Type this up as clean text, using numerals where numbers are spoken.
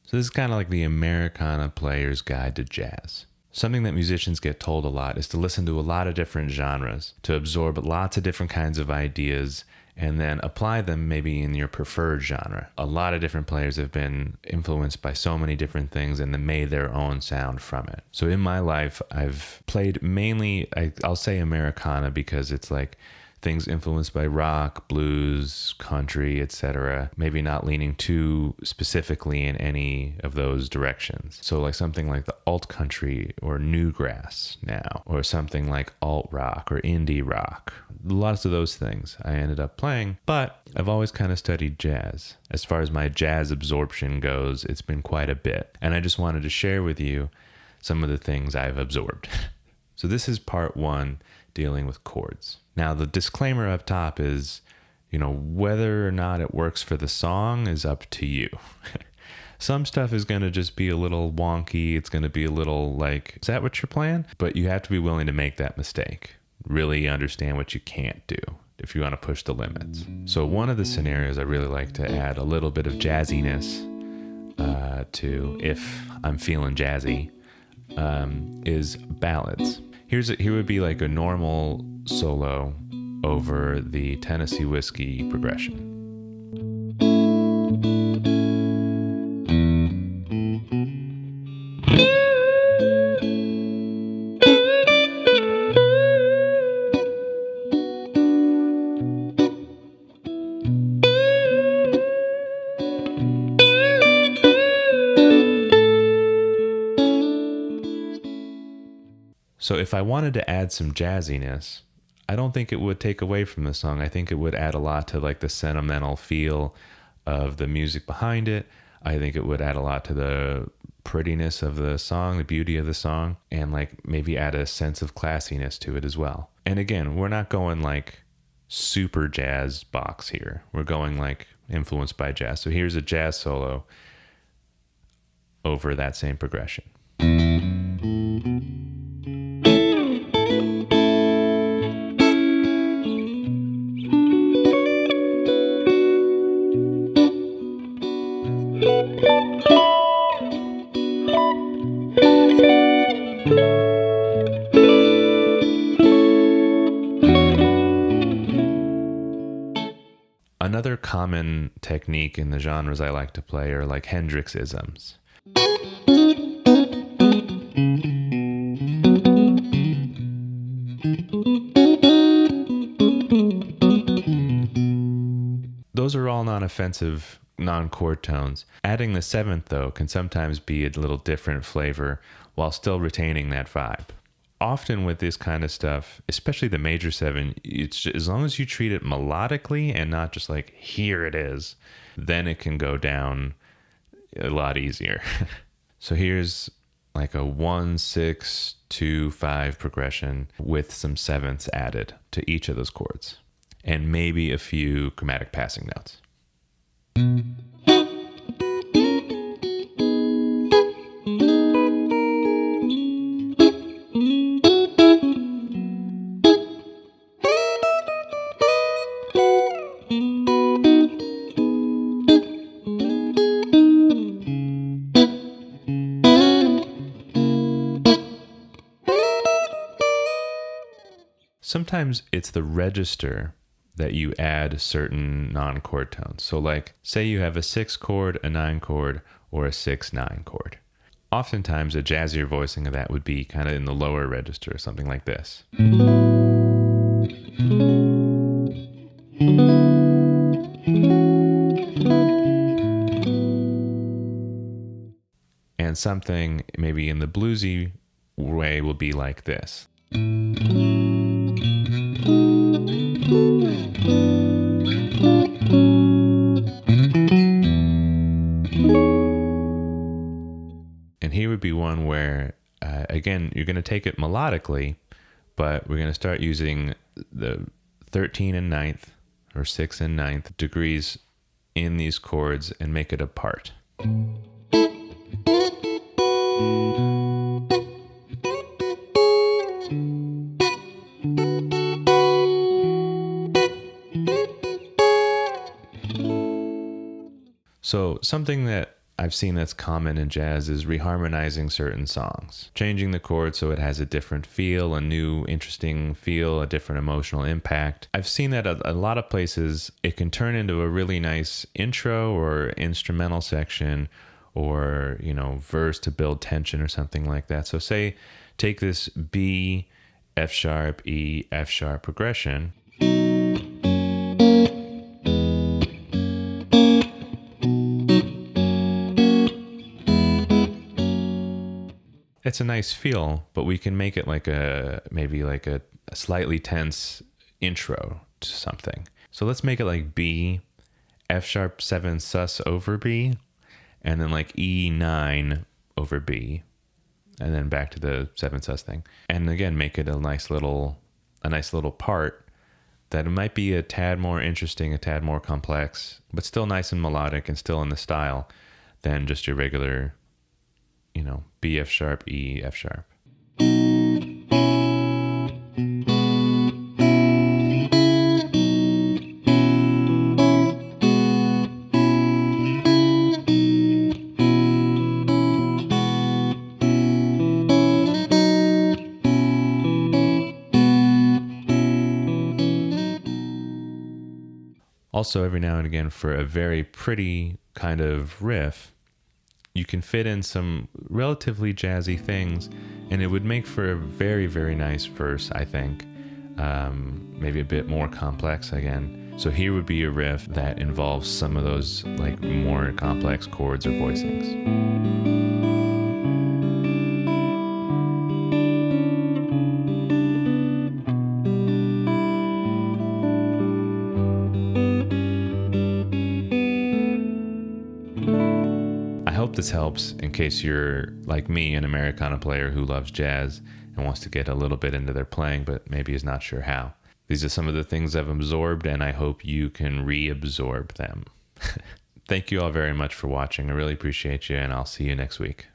So this is kind of like the Americana player's guide to jazz. Something that musicians get told a lot is to listen to a lot of different genres, to absorb lots of different kinds of ideas, and then apply them maybe in your preferred genre. A lot of different players have been influenced by so many different things and then made their own sound from it. So in my life, I've played mainly, I'll say Americana because it's like things influenced by rock, blues, country, etc. Maybe not leaning too specifically in any of those directions. So like something like the alt country or newgrass now, or something like alt rock or indie rock. Lots of those things I ended up playing, but I've always kind of studied jazz. As far as my jazz absorption goes, it's been quite a bit. And I just wanted to share with you some of the things I've absorbed. So this is part one, dealing with chords. Now, the disclaimer up top is, whether or not it works for the song is up to you. Some stuff is going to just be a little wonky. It's going to be a little like, is that what you're playing? But you have to be willing to make that mistake. Really understand what you can't do if you want to push the limits. So one of the scenarios I really like to add a little bit of jazziness to, if I'm feeling jazzy, is ballads. Here would be like a normal solo over the Tennessee Whiskey progression. So if I wanted to add some jazziness, I don't think it would take away from the song. I think it would add a lot to like the sentimental feel of the music behind it. I think it would add a lot to the prettiness of the song, the beauty of the song, and like maybe add a sense of classiness to it as well. And again, we're not going like super jazz box here. We're going like influenced by jazz. So here's a jazz solo over that same progression. Another common technique in the genres I like to play are like Hendrix-isms. Those are all non-offensive, non-chord tones. Adding the seventh, though, can sometimes be a little different flavor while still retaining that vibe. Often with this kind of stuff, especially the major seven, it's as long as you treat it melodically and not just like, here it is, then it can go down a lot easier. So here's like a 1, 6, 2, 5 progression with some sevenths added to each of those chords, and maybe a few chromatic passing notes. Sometimes it's the register that you add certain non-chord tones. So like, say you have a 6 chord, a 9 chord, or a 6-9 chord. Oftentimes a jazzier voicing of that would be kind of in the lower register, something like this. And something maybe in the bluesy way will be like this. And here would be one where, again, you're going to take it melodically, but we're going to start using the 13 and 9th or 6 and 9th degrees in these chords and make it a part. So something that I've seen that's common in jazz is reharmonizing certain songs, changing the chord so it has a different feel, a new interesting feel, a different emotional impact. I've seen that at a lot of places. It can turn into a really nice intro or instrumental section, or, you know, verse to build tension or something like that. So say, take this B, F sharp, E, F sharp progression. It's a nice feel, but we can make it like maybe like a slightly tense intro to something. So let's make it like B, F sharp 7 sus over B, and then like E9 over B, and then back to the 7 sus thing. And again, make it a nice little part that it might be a tad more interesting, a tad more complex, but still nice and melodic and still in the style than just your regular, you know, B, F sharp, E, F sharp. Also, every now and again, for a very pretty kind of riff, you can fit in some relatively jazzy things, and it would make for a very, very nice verse, I think. Maybe a bit more complex again. So here would be a riff that involves some of those like more complex chords or voicings. I hope this helps in case you're like me, an Americana player who loves jazz and wants to get a little bit into their playing, but maybe is not sure how. These are some of the things I've absorbed, and I hope you can reabsorb them. Thank you all very much for watching. I really appreciate you, and I'll see you next week.